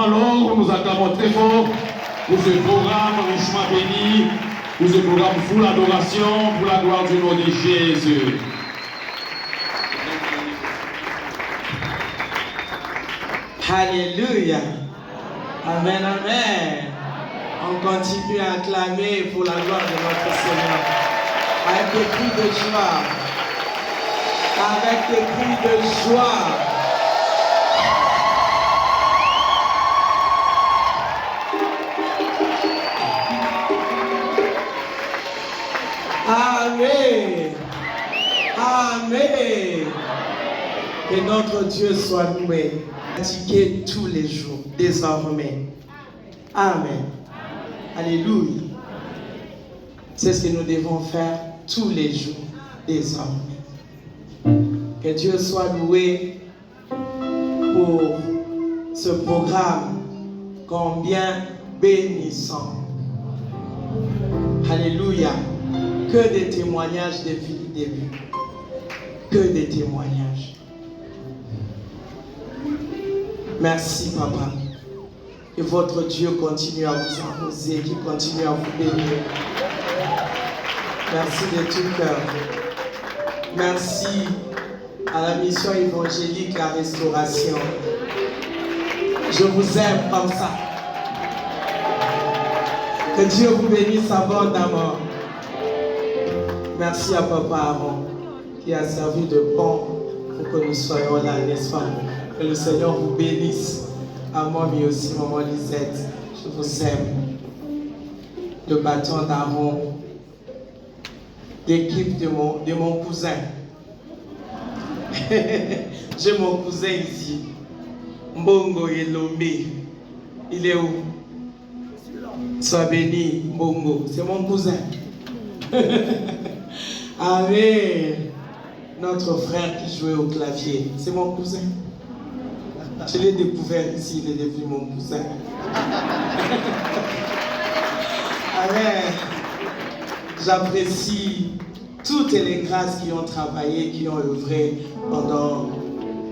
alors, nous acclamons très fort pour ce programme richement béni, pour ce programme full adoration, pour la gloire du nom de Jésus. Alléluia. Amen, amen. On continue à acclamer pour la gloire de notre Seigneur. Avec des cris de joie. Avec des cris de joie. Amen. Amen. Que notre Dieu soit loué. Pratiquer tous les jours, désormais. Amen. Alléluia. C'est ce que nous devons faire tous les jours, désormais. Que Dieu soit loué pour ce programme combien bénissant. Alléluia. Que des témoignages depuis le début. Que des témoignages. Merci, Papa. Que votre Dieu continue à vous arroser, qu'il continue à vous bénir. Merci de tout cœur. Merci à la mission évangélique La Restauration. Je vous aime comme ça. Que Dieu vous bénisse abondamment. Merci à Papa Aaron qui a servi de pont pour que nous soyons là, n'est-ce pas? Que le Seigneur vous bénisse. À moi, mais aussi, maman Lisette. Je vous aime. Le bâton d'Aaron. L'équipe de mon cousin. J'ai mon cousin ici. Mbongo Elombe. Il est où? Sois béni, Mbongo. C'est mon cousin. Amen. Notre frère qui jouait au clavier. C'est mon cousin. Je l'ai découvert ici, il est devenu mon cousin. Amen. J'apprécie toutes les grâces qui ont travaillé, qui ont œuvré pendant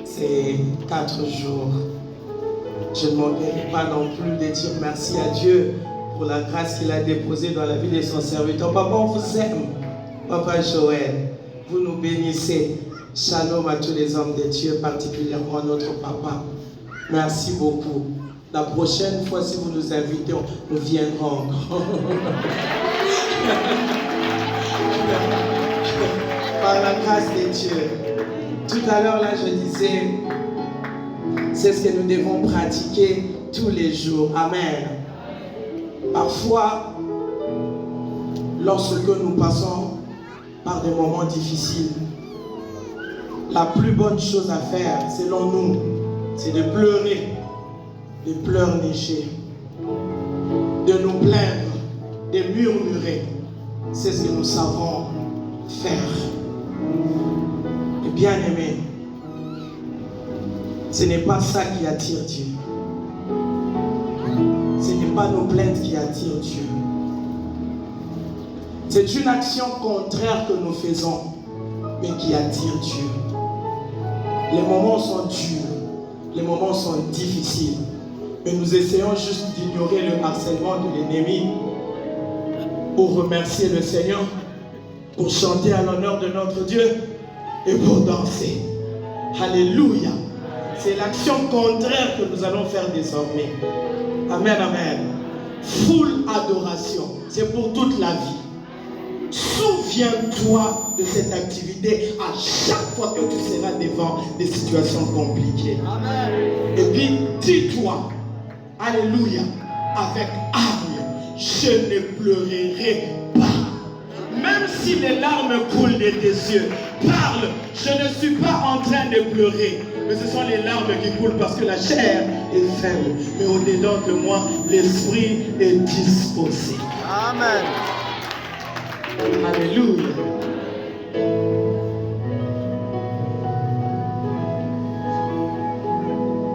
ces 4 jours. Je ne m'en pas non plus de dire merci à Dieu pour la grâce qu'il a déposée dans la vie de son serviteur. Papa, on vous aime. Papa Joël, vous nous bénissez. Shalom à tous les hommes de Dieu, particulièrement notre papa. Merci beaucoup. La prochaine fois, si vous nous invitez, nous viendrons encore. Par la grâce de Dieu. Tout à l'heure, là, je disais, c'est ce que nous devons pratiquer tous les jours. Amen. Parfois, lorsque nous passons par des moments difficiles, la plus bonne chose à faire, selon nous, c'est de pleurer, de pleurnicher, de nous plaindre, de murmurer. C'est ce que nous savons faire. Et bien aimé, ce n'est pas ça qui attire Dieu. Ce n'est pas nos plaintes qui attirent Dieu. C'est une action contraire que nous faisons, mais qui attire Dieu. Les moments sont durs, les moments sont difficiles, mais nous essayons juste d'ignorer le harcèlement de l'ennemi pour remercier le Seigneur, pour chanter à l'honneur de notre Dieu et pour danser. Alléluia. C'est l'action contraire que nous allons faire désormais. Amen, amen. Full adoration. C'est pour toute la vie. Souviens-toi de cette activité à chaque fois que tu seras devant des situations compliquées. Amen. Et puis, dis-toi, alléluia, avec âme, je ne pleurerai pas. Même si les larmes coulent de tes yeux, parle, je ne suis pas en train de pleurer. Mais ce sont les larmes qui coulent parce que la chair est faible. Mais au-dedans de moi, l'esprit est disposé. Amen. Alléluia.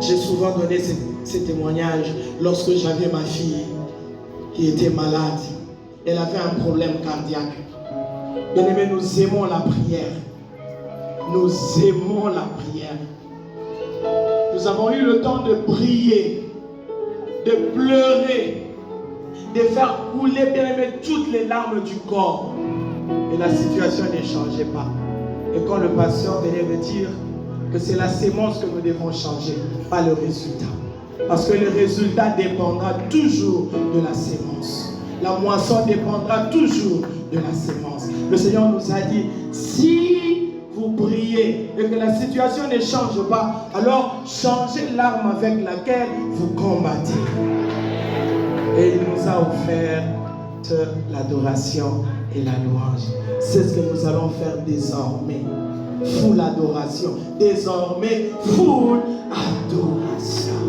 J'ai souvent donné ces témoignages lorsque j'avais ma fille qui était malade. Elle avait un problème cardiaque. Bien aimé, nous aimons la prière. Nous aimons la prière. Nous avons eu le temps de prier de pleurer, de faire couler, bien aimé, toutes les larmes du corps. Et la situation ne changeait pas. Et quand le pasteur venait me dire que c'est la sémence que nous devons changer, pas le résultat. Parce que le résultat dépendra toujours de la sémence. La moisson dépendra toujours de la sémence. Le Seigneur nous a dit, si vous priez et que la situation ne change pas, alors changez l'arme avec laquelle vous combattez. Et il nous a offert l'adoration et la louange. C'est ce que nous allons faire désormais. Full adoration. Désormais, full adoration.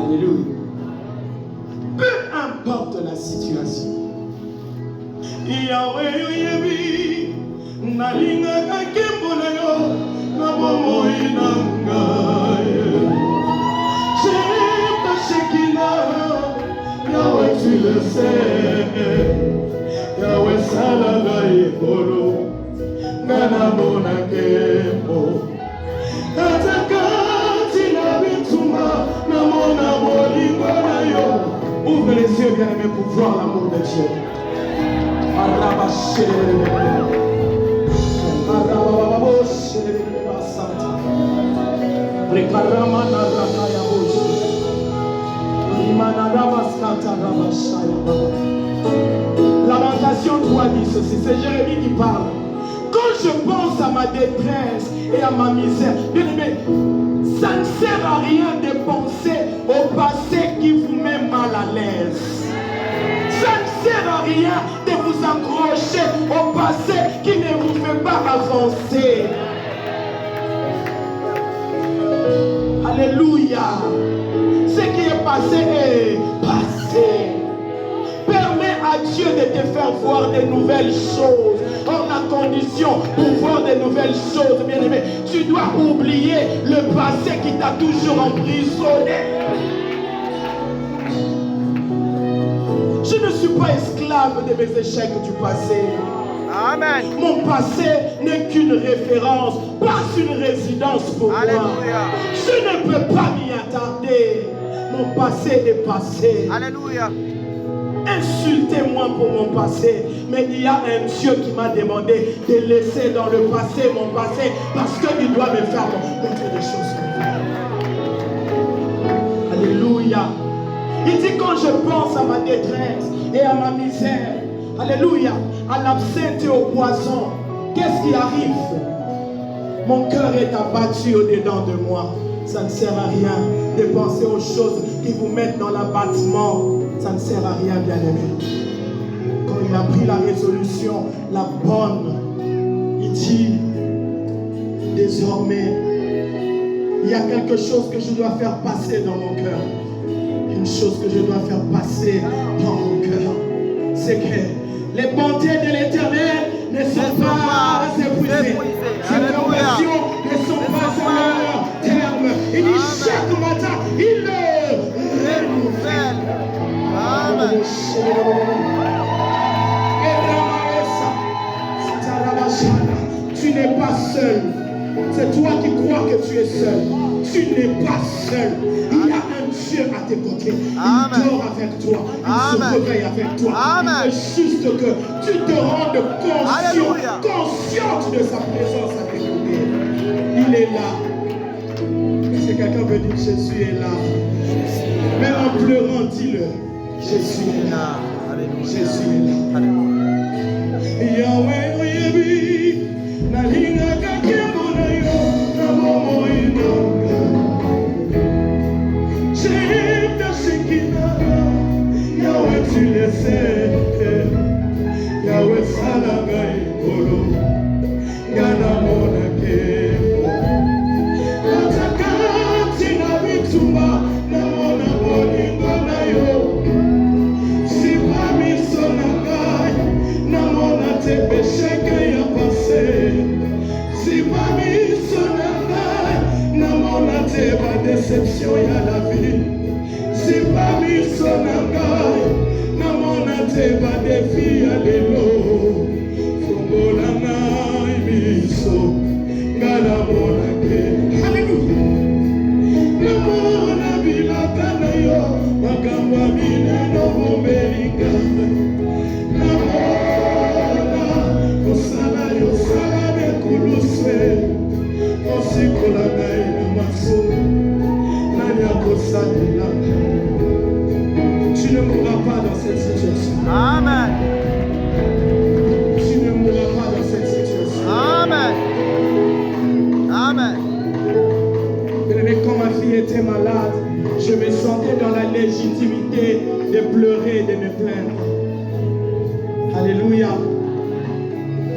Alléluia. Peu importe la situation. Yahweh yebi nalinga kakembo na yo na bomoi na ngai. J'aime Shekinah, Yahweh tu le sais. Yahweh salanga ekolo ngana mona kembo. Atakati na bituma na mona molingo na yo. Ouvre les yeux bien-aimés pour voir l'amour de Dieu. Lamentation 3 dit ceci, c'est Jérémie qui parle. Quand je pense à ma détresse et à ma misère, bien aimé, ça ne sert à rien de penser au passé qui vous met mal à l'aise. Ça ne sert à rien de vous accrocher au passé qui ne vous fait pas avancer. Alléluia. Ce qui est passé est passé. Permets à Dieu de te faire voir de nouvelles choses. Or la condition pour voir de nouvelles choses, bien aimé, tu dois oublier le passé qui t'a toujours emprisonné. Je ne suis pas esclave de mes échecs du passé. Amen. Mon passé n'est qu'une référence, pas une résidence pour Alléluia. moi. Je ne peux pas m'y attarder. Mon passé est passé. Alléluia. Insultez-moi pour mon passé, mais il y a un Dieu qui m'a demandé de laisser dans le passé mon passé parce qu'il doit me faire montrer des choses nouvelles. Alléluia. Il dit quand je pense à ma détresse et à ma misère, alléluia, à l'absinthe et au poison, qu'est-ce qui arrive? Mon cœur est abattu au-dedans de moi. Ça ne sert à rien de penser aux choses qui vous mettent dans l'abattement. Ça ne sert à rien, bien-aimé. Quand il a pris la résolution, la bonne, il dit, désormais, il y a quelque chose que je dois faire passer dans mon cœur. Une chose que je dois faire passer dans mon cœur. C'est que les bontés de l'Éternel ne sont pas épuisées. Ses compassions ne sont pas à leur terme. Il dit chaque matin, il le renouvelle. Amen. Tu n'es pas seul. C'est toi qui crois que tu es seul. Tu n'es pas seul. Il y a un Dieu à tes côtés. Il dort avec toi. Il se réveille avec toi. Amen. Il veut juste que tu te rendes consciente de sa présence à tes côtés. Il est là. Si quelqu'un veut dire Jésus est là, mais en pleurant, dis-le. Jésus est là. Jésus est là. Yahweh oyebi nalinga kakembo na yo na bomoi na ngai. J'aime ta Shekinah, Yahweh tu le sais. Yahweh salanga ekolo ngana mona kembo. Atakati na bitumba na mona bolingo na yo. Péché que y a passé, si pas mis son aval, n'a mon athée pas déception y a la vie. Si pas mis son aval, n'a mon athée pas défi à l'élo. Fongolana imiso, gala mon athée. Alléluia. Na mon abila Tu ne mourras pas dans cette situation. Amen. Tu ne mourras pas dans cette situation. Amen. Amen. Mais quand ma fille était malade, je me sentais dans la légitimité de pleurer, de me plaindre. Alléluia.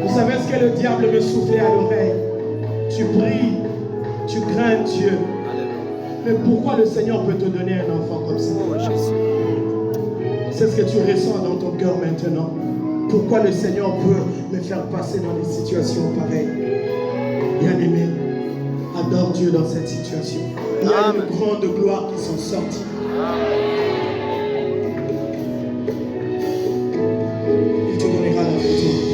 Vous savez ce que le diable me soufflait à l'oreille? Tu pries, tu crains Dieu. Mais pourquoi le Seigneur peut te donner un enfant comme ça? Oh, Jésus. C'est ce que tu ressens dans ton cœur maintenant. Pourquoi le Seigneur peut me faire passer dans des situations pareilles? Bien-aimé, adore Dieu dans cette situation. Il y a Amen. une grande gloire qui s'en sortit. Il te donnera la victoire.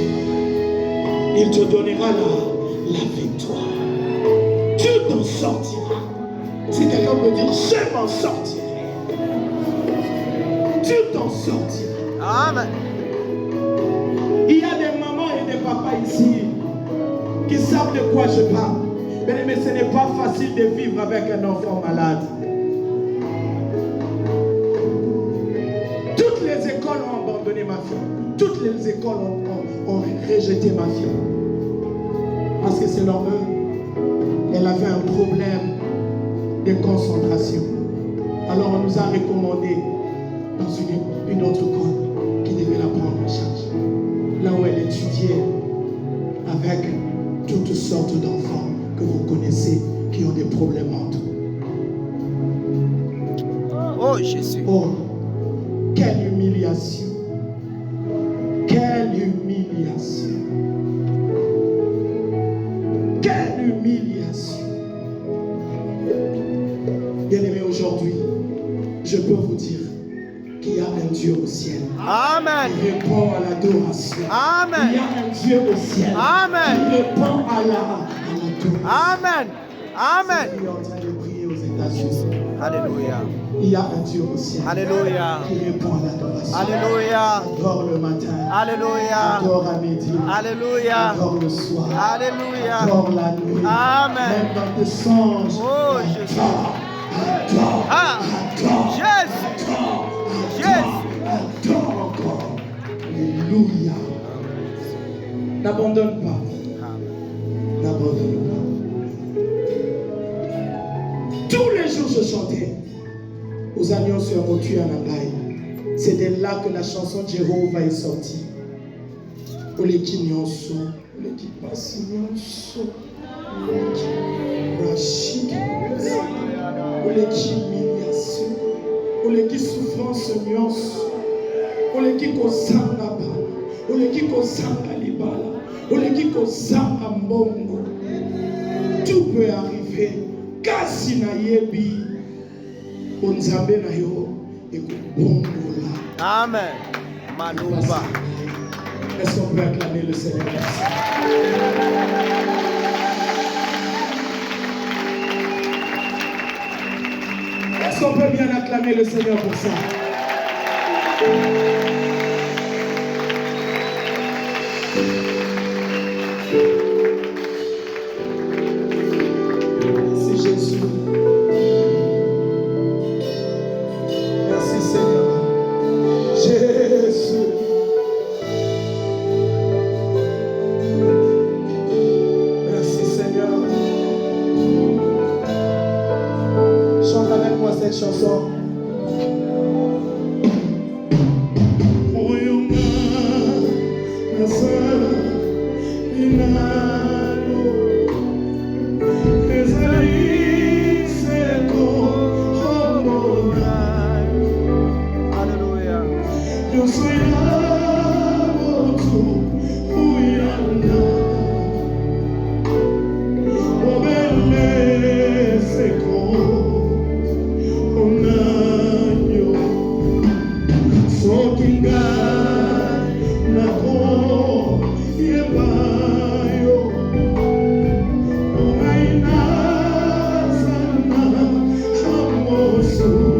Il te donnera la victoire. Tu t'en sortiras. Si quelqu'un peut dire, je m'en sortirai. Tu t'en sortiras. Amen. Il y a des mamans et des papas ici qui savent de quoi je parle. Mais ce n'est pas facile de vivre avec un enfant malade. Toutes les écoles ont abandonné ma fille. Toutes les écoles ont rejeté ma fille. Parce que selon eux, elle avait un problème de concentration. Alors on nous a recommandé dans une autre école qui devait la prendre en charge. Là où elle étudiait avec toutes sortes d'enfants que vous connaissez qui ont des problèmes mentaux. Oh, Jésus. Oh, quelle humiliation! Quelle humiliation! Quelle humiliation! Bien-aimés, aujourd'hui, je peux vous dire qu'il y a un Dieu au ciel. Amen. Il répond à l'adoration. Amen. Il y a un Dieu au ciel. Amen. Il répond à l'adoration. Amen. Amen. Il est en train de prier aux États-Unis. Alléluia. Il y a un Dieu au ciel. Alléluia. Qui répond à l'adoration. Alléluia. Adore le matin. Alléluia. Adore à midi. Alléluia. Adore le soir. Alléluia. Adore la nuit. Amen. Même dans tes songes. Oh, Jésus. Adore. Ah. Adore. Jésus. Adore. Jésus. Adore encore. Alléluia. N'abandonne pas. N'abandonne pas. Tous les jours je chantais aux agneaux sur Motu Anangai. C'est de là que la chanson de Jéhovah est sortie. Oleki Nyonso, Oleki Pasi Nyonso, Oleki Rachid, Oleki humiliation, Oleki souffrance Nyonso, Oleki Kozanga Bala, Oleki Kozanga Libala, Oleki Kozanga Mbongo. Tout peut arriver. Kasi na yebi onzambe na yo ekubongola. Amen. Malouba. Est-ce qu'on peut acclamer le Seigneur? Est-ce qu'on peut bien acclamer le Seigneur pour ça? Chanson. So